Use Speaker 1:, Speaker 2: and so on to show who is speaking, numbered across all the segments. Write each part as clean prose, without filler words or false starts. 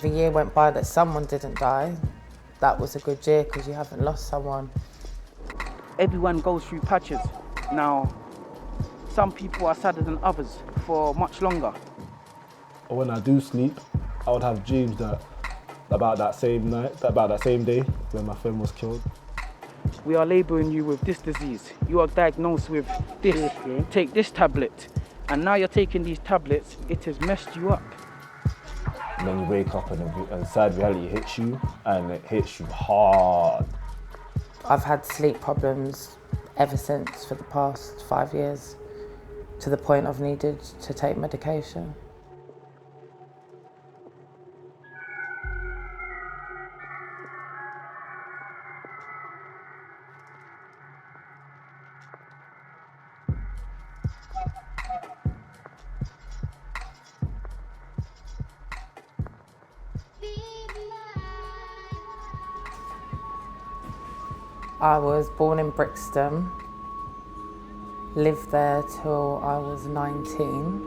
Speaker 1: The year went by that someone didn't die. That was a good year because you haven't lost someone.
Speaker 2: Everyone goes through patches. Now, some people are sadder than others for much longer.
Speaker 3: When I do sleep, I would have dreams about that same night, about that same day when my friend was killed.
Speaker 2: We are labelling you with this disease. You are diagnosed with this. Take this tablet. And now you're taking these tablets, it has messed you up.
Speaker 3: And then you wake up and sad reality hits you, and it hits you hard.
Speaker 1: I've had sleep problems ever since for the past 5 years, to the point I've needed to take medication. I was born in Brixton, lived there till I was 19.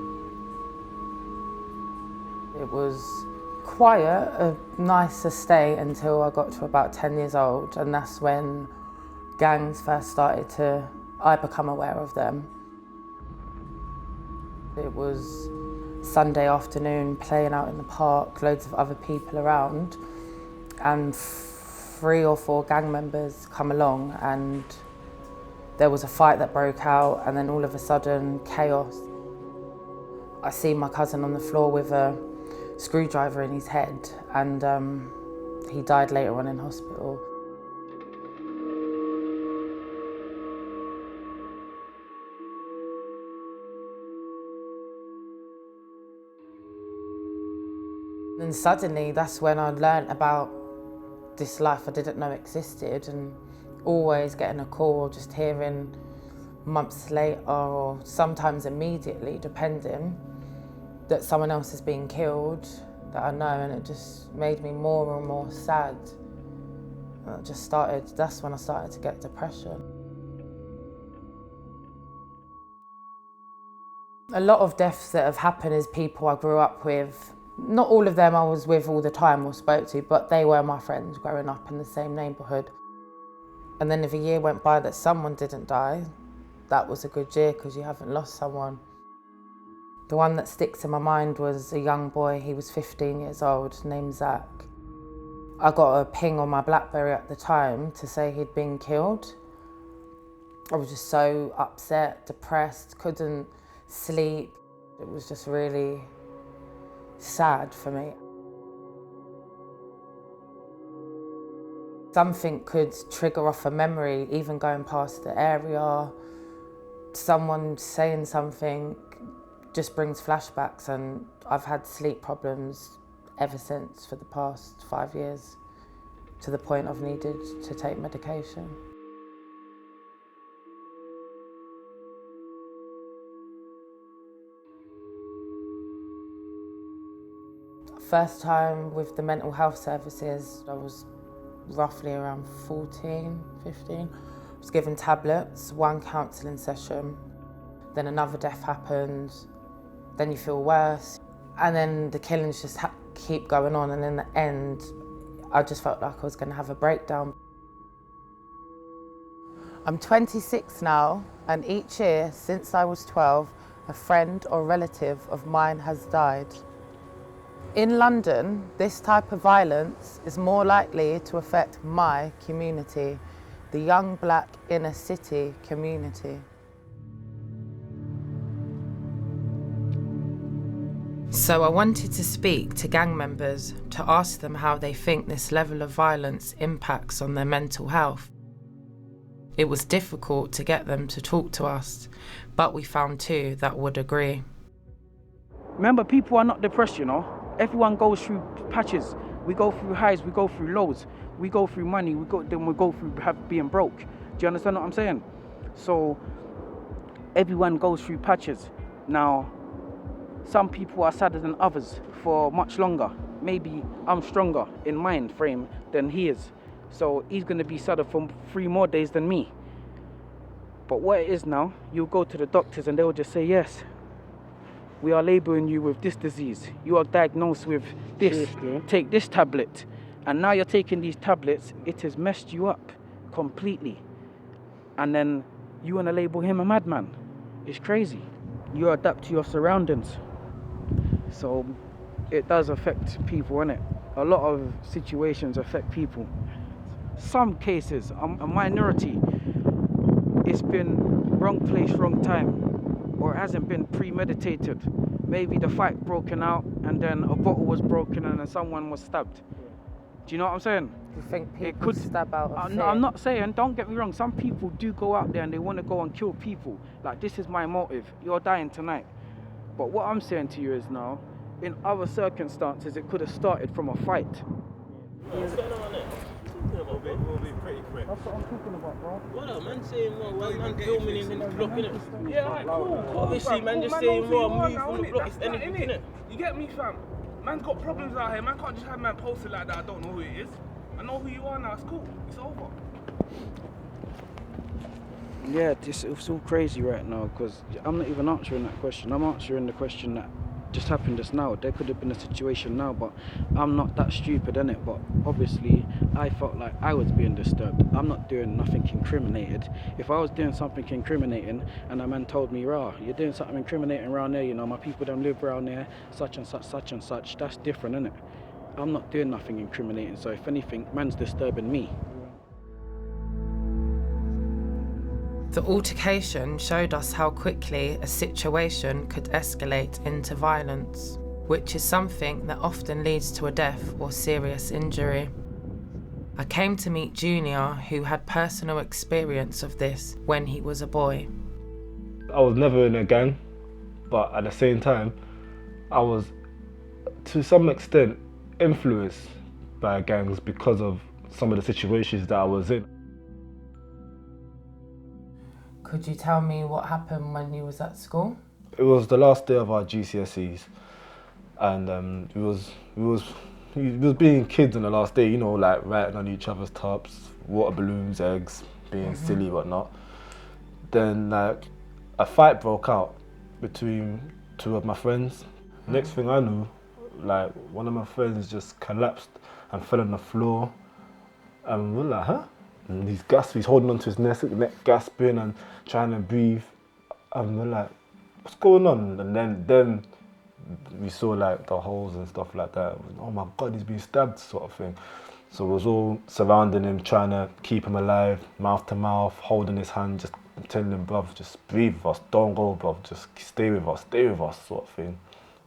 Speaker 1: It was quiet, a nice estate until I got to about 10 years old, and that's when gangs first started I become aware of them. It was Sunday afternoon, playing out in the park, loads of other people around, and 3 or 4 gang members come along, and there was a fight that broke out, and then all of a sudden, chaos. I see my cousin on the floor with a screwdriver in his head, and he died later on in hospital. And suddenly, that's when I learnt about this life I didn't know existed, and always getting a call or just hearing months later or sometimes immediately, depending, that someone else is being killed that I know, and it just made me more and more sad. And that's when I started to get depression. A lot of deaths that have happened is people I grew up with. Not all of them I was with all the time or spoke to, but they were my friends growing up in the same neighbourhood. And then if a year went by that someone didn't die, that was a good year because you haven't lost someone. The one that sticks in my mind was a young boy, he was 15 years old, named Zach. I got a ping on my BlackBerry at the time to say he'd been killed. I was just so upset, depressed, couldn't sleep. It was just really sad for me. Something could trigger off a memory, even going past the area. Someone saying something just brings flashbacks, and I've had sleep problems ever since for the past 5 years, to the point I've needed to take medication. First time with the mental health services, I was roughly around 14, 15. I was given tablets, 1 counselling session, then another death happened, then you feel worse, and then the killings just keep going on, and in the end, I just felt like I was going to have a breakdown. I'm 26 now, and each year since I was 12, a friend or relative of mine has died. In London, this type of violence is more likely to affect my community, the young black inner city community. So I wanted to speak to gang members to ask them how they think this level of violence impacts on their mental health. It was difficult to get them to talk to us, but we found 2 that would agree.
Speaker 2: Remember, people are not depressed, you know. Everyone goes through patches. We go through highs, we go through lows. We go through money, then we go through being broke. Do you understand what I'm saying? So everyone goes through patches. Now, some people are sadder than others for much longer. Maybe I'm stronger in mind frame than he is. So he's going to be sadder for 3 more days than me. But what it is now, you'll go to the doctors and they'll just say, yes, we are labeling you with this disease. You are diagnosed with this. Take this tablet. And now you're taking these tablets. It has messed you up completely. And then you want to label him a madman. It's crazy. You adapt to your surroundings. So it does affect people, innit? A lot of situations affect people. Some cases, a minority, it's been wrong place, wrong time, or it hasn't been premeditated. Maybe the fight broken out and then a bottle was broken and then someone was stabbed. Do you know what I'm saying?
Speaker 1: Do you think people stab out of fear?
Speaker 2: I'm not saying, don't get me wrong, some people do go out there and they want to go and kill people. Like, this is my motive, you're dying tonight. But what I'm saying to you is now, in other circumstances, it could have started from a fight.
Speaker 4: What's going on there? We'll be pretty quick.
Speaker 2: That's what I'm talking about, bro.
Speaker 4: What up, man? Saying what? Man filming in the block, innit?
Speaker 5: Yeah, alright, cool.
Speaker 4: Obviously, man, just saying what, move from the block, it's anything, innit?
Speaker 5: You get me, fam? Man's got problems out here. Man can't just have man posted like that. I don't know who it is. I know who you are now. It's cool. It's over.
Speaker 2: Yeah, it's all crazy right now because I'm not even answering that question. I'm answering the question that just happened just now. There could have been a situation now, but I'm not that stupid, innit? But obviously, I felt like I was being disturbed. I'm not doing nothing incriminated. If I was doing something incriminating and a man told me, rah, you're doing something incriminating around there, you know, my people don't live around there, such and such, that's different, innit? I'm not doing nothing incriminating, so if anything, man's disturbing me.
Speaker 1: The altercation showed us how quickly a situation could escalate into violence, which is something that often leads to a death or serious injury. I came to meet Junior, who had personal experience of this when he was a boy.
Speaker 3: I was never in a gang, but at the same time, I was, to some extent, influenced by gangs because of some of the situations that I was in.
Speaker 1: Could you tell me what happened when you was at school?
Speaker 3: It was the last day of our GCSEs, and we was being kids on the last day, you know, like writing on each other's tops, water balloons, eggs, being silly, whatnot. Then like a fight broke out between two of my friends. Next thing I knew, like one of my friends just collapsed and fell on the floor, and we're like, huh? And he's holding onto his neck, gasping and trying to breathe. And we're like, what's going on? And then we saw like the holes and stuff like that. Oh my God, he's been stabbed, sort of thing. So it was all surrounding him, trying to keep him alive, mouth to mouth, holding his hand, just telling him, bruv, just breathe with us, don't go, bruv, just stay with us, sort of thing.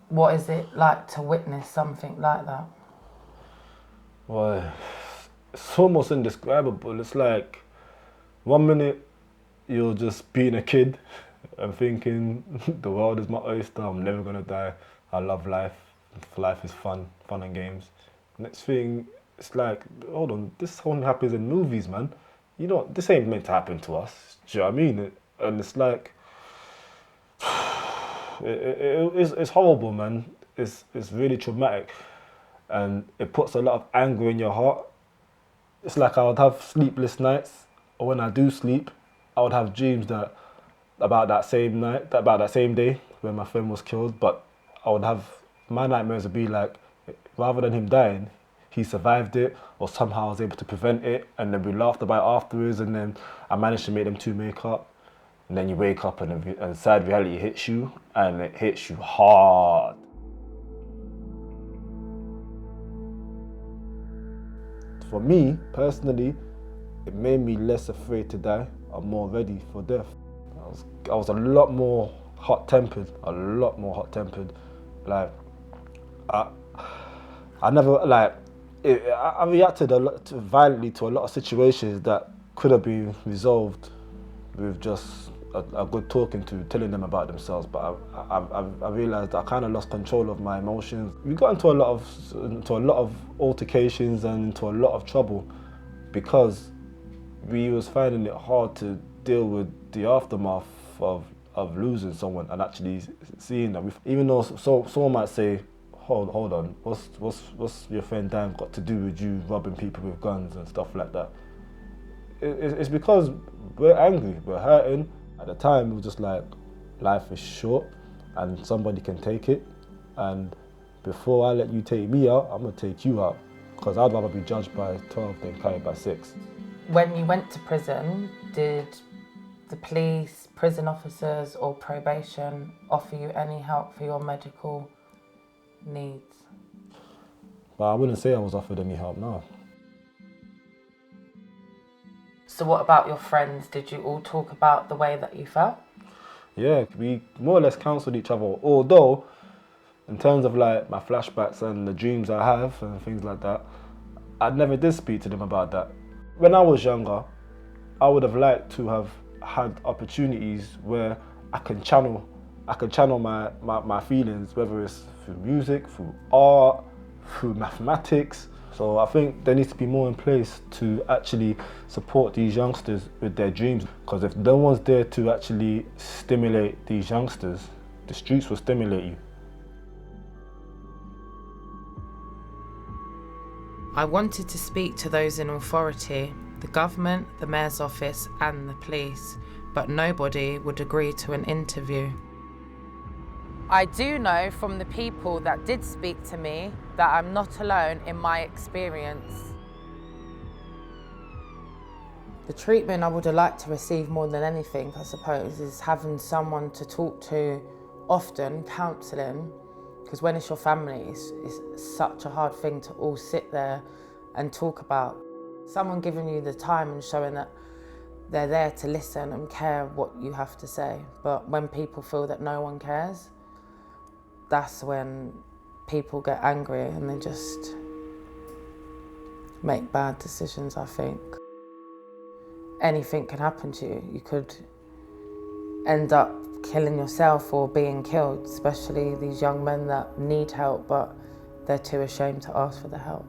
Speaker 1: What is it like to witness something like that?
Speaker 3: Well, it's almost indescribable. It's like 1 minute you're just being a kid and thinking the world is my oyster, I'm never gonna die, I love life, life is fun and games. Next thing, it's like, hold on, this only happens in movies, man. You know, this ain't meant to happen to us. Do you know what I mean? And it's like, it's horrible, man. It's really traumatic, and it puts a lot of anger in your heart. It's like I would have sleepless nights, or when I do sleep, I would have dreams about that same day when my friend was killed. But my nightmares would be like, rather than him dying, he survived it, or somehow I was able to prevent it, and then we laughed about it afterwards, and then I managed to make them two make up. And then you wake up and sad reality hits you, and it hits you hard. For me, personally, it made me less afraid to die. I'm more ready for death. I was a lot more hot-tempered, Like, I never, like, I reacted violently to a lot of situations that could have been resolved with just a good talking to, telling them about themselves. But I realised that I kind of lost control of my emotions. We got into a lot of altercations and into a lot of trouble because we was finding it hard to deal with the aftermath of losing someone and actually seeing that. Even though someone might say, hold on, what's your friend Dan got to do with you robbing people with guns and stuff like that? It's because we're angry, we're hurting. At the time, it was just like, life is short, and somebody can take it. And before I let you take me out, I'm gonna take you out, because I'd rather be judged by 12 than carried by 6.
Speaker 1: When you went to prison, did the police, prison officers or probation offer you any help for your medical needs?
Speaker 3: But I wouldn't say I was offered any help, no.
Speaker 1: So what about your friends? Did you all talk about the way that you felt?
Speaker 3: Yeah, we more or less counselled each other, although in terms of like my flashbacks and the dreams I have and things like that, I never did speak to them about that. When I was younger, I would have liked to have had opportunities where I can channel my feelings, whether it's through music, through art, through mathematics. So I think there needs to be more in place to actually support these youngsters with their dreams, because if no one's there to actually stimulate these youngsters, the streets will stimulate you.
Speaker 1: I wanted to speak to those in authority, the government, the mayor's office and the police, but nobody would agree to an interview. I do know from the people that did speak to me that I'm not alone in my experience. The treatment I would have liked to receive more than anything, I suppose, is having someone to talk to often, counselling, because when it's your family, it's such a hard thing to all sit there and talk about. Someone giving you the time and showing that they're there to listen and care what you have to say. But when people feel that no one cares, that's when people get angry and they just make bad decisions, I think. Anything can happen to you. You could end up killing yourself or being killed, especially these young men that need help, but they're too ashamed to ask for the help.